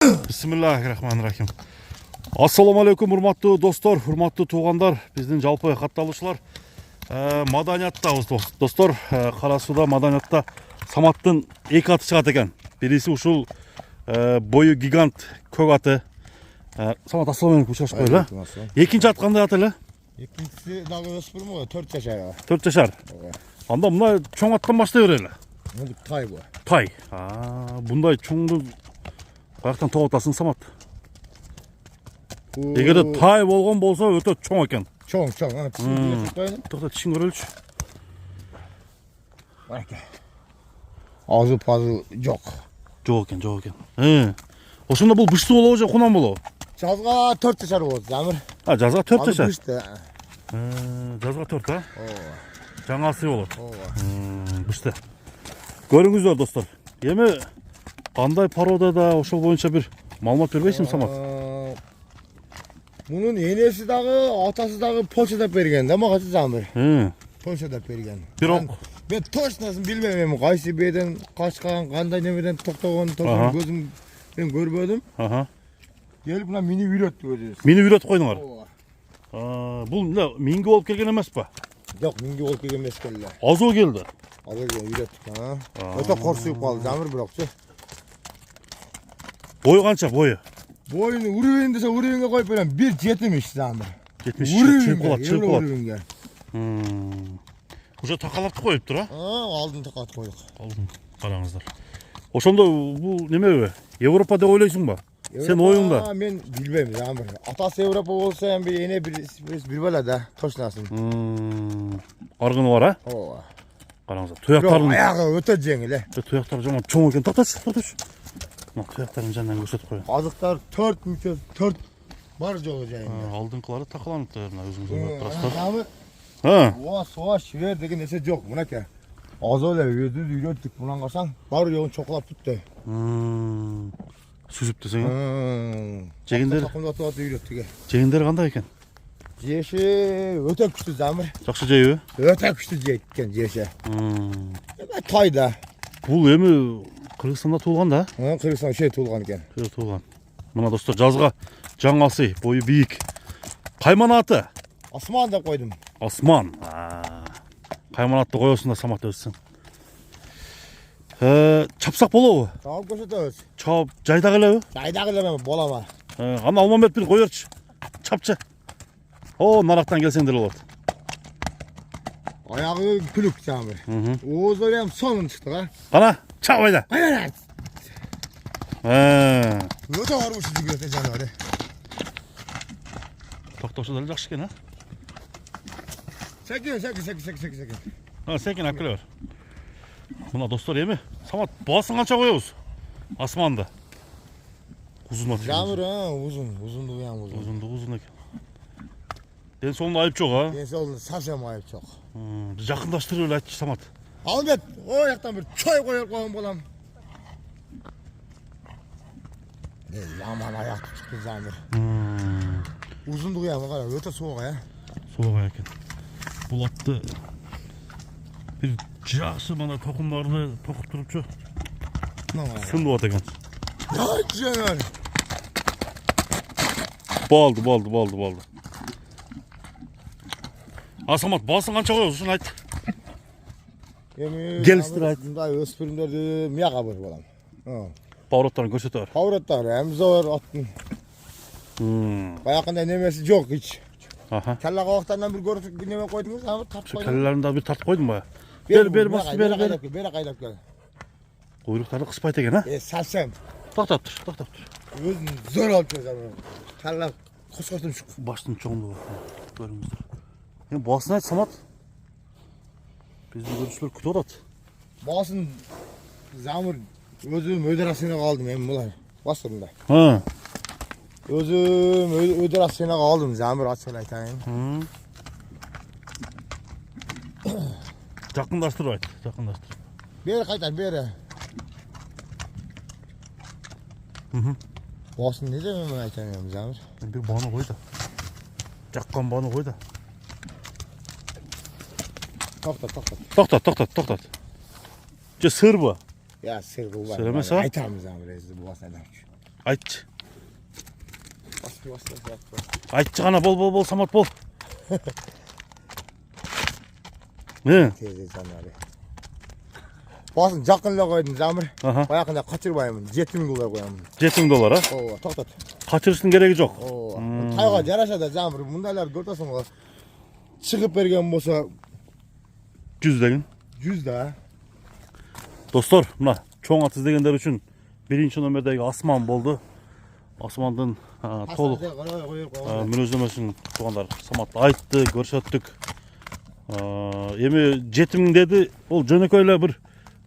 Bismillahirrahmanirrahim. Assalamu alaikum урматтуу достор, урматтуу туугандар, биздин жалпы катталуучулар. Маданиятtabыз достор. Кара сууда маданиятта Саматтын эки аты чыгат экен. Бириси ушул бою гигант көк аты. Самат, ассаламу алейкум, учурашып коелу. Экинчи ат кандай аты эле? Экинчиси дагы өспүрүм го, 4 жашар. 4 жашар. Анда мына чоң аттан баштай берели. Мындай тай бу. Тай. Bunday чоңду каяктан топ атасың, Самат? Эгерде тай болгон болсо өтө чоң экен. Чоң. Токто тишин көрөлүчү. Бараке. Азы пазы жок. Жок экен. Ошондо бул быштуу болобу же кунан болобу? Жазга 4 жашар болот, Замир. Жазга 4 жашар. Бышты. Жазга 4, Ооба. Жаңасы болот. Ооба. Бышты. Көрүңүздөр достор. Эми кандай породада ошол боюнча бир маалымат бербейсиңби, Самат? Мунун энеси дагы, атасы дагы Польшада берген да мага, Замир. Польшада берген. Бирок мен точносын билбейм, кайсы беден качкан, кандай немеден токтогон, көзүм мен көрбөдүм. Келип мына мени үйрөттү өзү. Мени үйрөтүп койдуңар. Бул минги болуп келген эмес ба? Жок, минги болуп келген эмес келди. Азоо келди. Азыр үйрөттүк, Өтө корсуюп калды, Замир, бирокчу. Бою канча, бою? Boyunu uruvin dese uruvinge koyup veren 1.70 Zamir. 70 çırpılat. Уже такалапты коюптур, Алдын такалап койдук. Алдын, караңыздар. Ошондо бул неме? Европа деп ойлойсуң ба? Сен оюңда. Мен билбейм, Замир. Атасы Европа болсо эми бир эне бир бала да, точносын. Аргыны бар, Ооба. Караңыздар. Туяктарын аягы өтө жеңил, Туяктары жаман чоң экен. Токточ. Туяктарын жанынан көрсөтүп коём. Азыктар 4 бар жолу жайында. Алдыңкылары такаланыпты, мына өзүңүз көрүп турасыздар. Замир. Ооба, швер деген нерсе жок, мынакей. Азыр эле өзүбүз үйрөттүк, мунан карасаң, баары жолун чокулап тутту. Сүзүп десең. Жегендер такымдатып үйрөттүк. Жегендер кандай экен? Жеши өтө күчтүү, Замир. Жакшы жейби? Өтө күчтүү жейт экен жеши. Тайда. Бул эми Кыргызстанда туулган да? Кыргызстан шей туулган экен. Туулган. Мына достор, жазга жаңасы, бою бийик. Кайман аты? Осман деп койдум. Осман. Кайман атты коесуң да, Самат өзсүң. Чапсак болобу? Чаап көрсөтөбүз. Чаап жайдак элеби? Жайдак эле болама. Аны Алмамбет бир кой берчи. Чапчы. Нарактан келсеңдер болот. Аягы күлүк, Замир. Оозу эм сонун чыкты, Кана, чап айда. Айда. Өтө аргуучу жүгүрөт жаныбар. Токтошо деле жакшы экен, Секин. Секин алып келе бер. Мына достор, эми Самат, баасын канча коебуз? Османды. Узун ат. Замир, узундугу эм узун. Узундугу узун экен. Ден соолунда айып жок, Ден соолунда совсем айып жок. Жакындаштырып эле айтчы, Самат. Албет, о жактан бир чой коюп койгон болом. Яман аяктуу чыкты, Замир. Узундугу эм кара, өтө суук, Суук экен. Бул атты бир жакшы мына токумдарды токуптурупчу. Сындып ат экен. Жанар. Болду. Самат, баасын канча коебуз, ушуну айт. Эми Келиштир айт. Мындай өспүрүмдөрдү мияга бир болом. Повороттарын көрсөтө бер. Повороттар эми зор аттын. Баякындай немеси жок hiç. Калла кабактарынан бир көрүп неме койдуңуз, тартып койдуңуз. Каллаларын да бир тартып койдум ба? Бер басты, бер. Бери кайдап кел. Куйруктарды кыспайт экен, Совсем. Токтоп тур. Өзүн зор алып келген. Калла кошкортун чук. Баштын чоңдугу. Көрүңүздөр. Эми баасын айт, Самат. Биздин көрүүчүлөр күтүп атат. Баасын Замир өзүм өйдөрасына калдым эми булар. Басырында. Өзүм өйдөрасына калдым, Замир, ачык айтайын. Жакындаштырып айт, Бери кайтар, бери. Баасын неде мен айтайын, Замир? Бир бааны кой да. Жаккан бааны кой да. Токтот. Же сыр bu? Ya sır bu var. Sır emес ha? Aytamız abi bu vasıdan. Айтчы. Bastı. Айтчы ғана бол Самат бол. Ne? Teyze canları. Basın жақынla koydum Zamir. Aha. Bayakında kaçırmayayım. 7000 dolar koyayım. $7,000 ha? Oo, toxtat. Kaçırışın gereği yok. Oo. Tayga jarashada Zamir. Bundaylar görtasın o. Çıkıp bergen bolsa 100 degin. 100 da. Dostlar, mına çoğun at izlegenler üçün birinci nömerdегі Asman boldu. Asmandın толық мүнөздөмөсүн туғандар Саматта айтты, көрсөттүк. Эми 7000 деди, ол жөнөкөй эле бир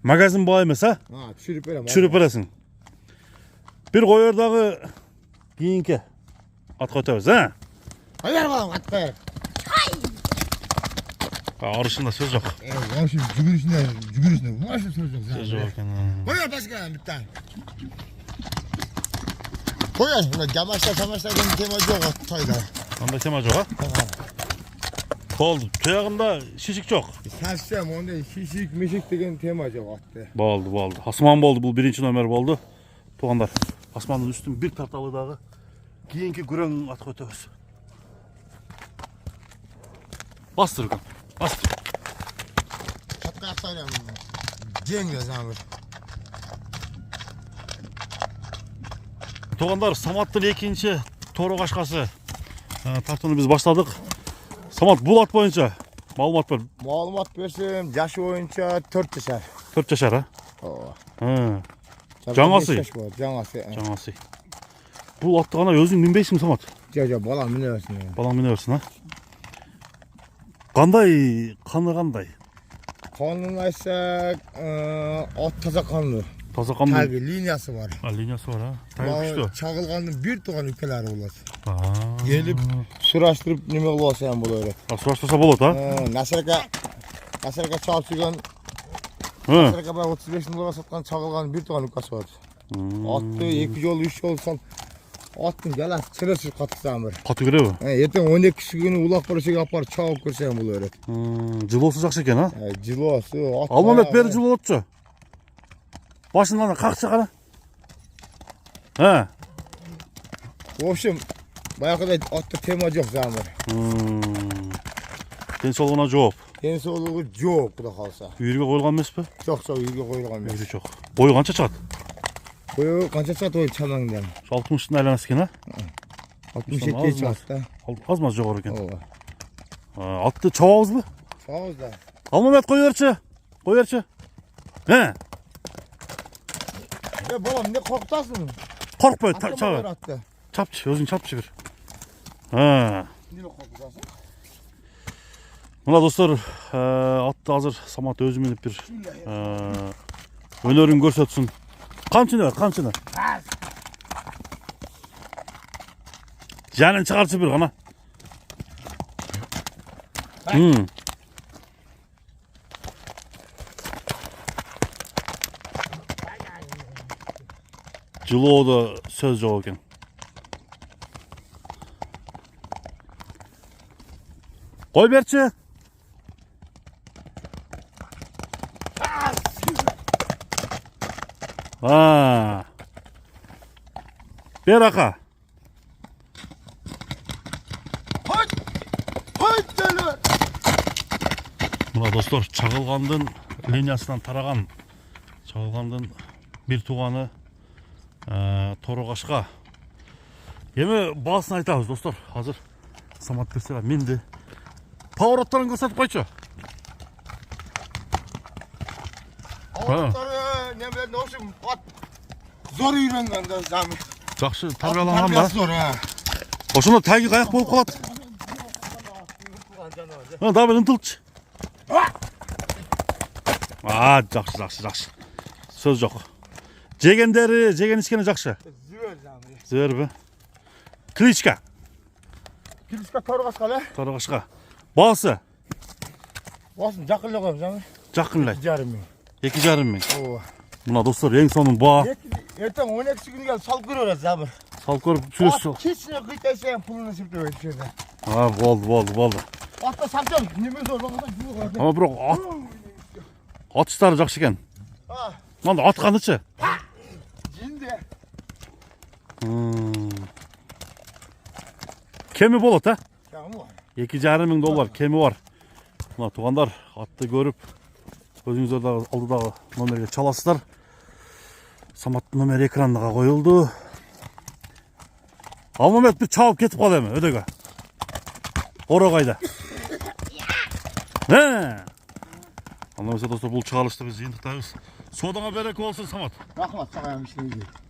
магазин баа эмес, а? Түшүрүп берем. Түшүрүп бересиң. Бир коёрдагы кийинки атка өтөбүз, а? Hayır bakalım at ver. Арышында сөз жок. Ya şimdi cügürüşüne. Bu aşı söz yok. Сөз жок экен. Koyar başka bir tane. Koyar. Gamaşlar gibi tema yok at tayda. Анда тема жок, а? Болду. Туягында шишик жок. Saçsam onda şişik mişik degen tema yok attı. Болду. Асман болду, бул биринчи номер болду. Тугандар, Асмандын үстүн бир тарталыдагы кийинки күрөң атка өтөбүз. Bastır bakalım. Bastır. Hatta atsayla Cengiz Zamir. Тугандар, Саматтын экинчи тору кашкасы тартууну биз баштадык. Самат, бул ат боюнча маалымат бер. Malumat versin. Yaşı oyunca 4 yaşar. 4 жашар, а? Oo. Жаңасы. Жаңасы. Бул атты гана өзүң минбейсиң, Самат. Жа балам міне versin. Балаң мине берсин, а? Кандай? Kanun aysak at taza kanlı. Таза кандай? Tagi liniyası var. Линиясы бар, а? Тайгы күчтүү. Çağılganın bir tuğan ülkeleri olur. Gelip sıraştırıp nime olsa yan bulu öyle. Сураштаса болот, а? Nasırka çağıl çıkan, Hı. Nasırka ben 35 dolara satkan çağılganın bir tuğan ülkesi var. Attı 2 yol 3 yol sal. Attın gel at çırasız katı zamır. Каты киреби? Ертең 12 günü ulak barışık yapar çağıl көрсен bulu öyle. Жылоосу жакшы экен, а? Cilosu. Алмамет бери жылоотчу. Башынан какчы кара. В общем, bayakıda atta tema yok zamır. Денсаулыгына жооп. Денсаулығы жоқ құда қалса. Үйргө коюлган эмеспи? Жоқ, үйге қойылған емес. Үйрү жок. Бою канча чыгат? Бою қанша шығады ой чамаңдан? 60-тын айланасы экен, а? 67 шығады да. Аз-маз жогору экен. Ооба. Атты чабабызбы? Чабабыз да. Алмамет кой берчи. Балам, не қорқытасың? Коркпой, Атты чабы. ма атты? Чапчы, өзүң чапчы бир. Не қорқытасың? Мына достор, атты азыр Самат өзү минип бир өнөрүн көрсөтсүн. Камчыны бер, камчыны. Жанын чыгарчы бир гана. Жылоодо сөз жок экен. Кой берчи. Бер ака. Мына достор, чагылгандын линиясынан тараган чагылгандын бир тууганы тору кашка. Эми баасын айтабыз достор. Азыр Самат берсе минди. Повороттарын көрсөтүп койчу. Pavorottары не билет, в общем, ат зор үйрөнгөн да замыр. Жакшы тарбияланган да. Зор, Ошондо таги каяк болуп калат. Да бир ынтылчы. Жакшы. Сөз жок. Жеген ичкени жакшы. Зүйөр замыр. Зөрбү? Кличка. Кличка тору кашка. Тору кашка. Баасы? Баасын жакынла коем замыр. Жакынлай. 2,5 миң. Ооба. Мына достор, эң сонун баа. Ертең 12 күн келип салып көрөбүз замыр. Салып көрүп сүрөсү. Кечине кыйтайсаң пулуну септебейт жерде. Болду. Атта саптан неме зор болгондо жууга. Ама бирок атыштары жакшы экен. Мында атканычы? Жинде. Kemi bolot ha? Çağım var. 2,5 dollar kemi var. Mına tuğanдар atты görüp özüңүздөр дагы алдыдагы номерге чаласыздар. Саматтын номери экранга коюлду. Ал момент бир чабып кетип калды эми өдөкө. Оро кайда? Анда достор бул чыгарылышты биз жыйынтыктайбыз. Содаңа береке болсун Самат. Рахмат сага, işiniz iyi.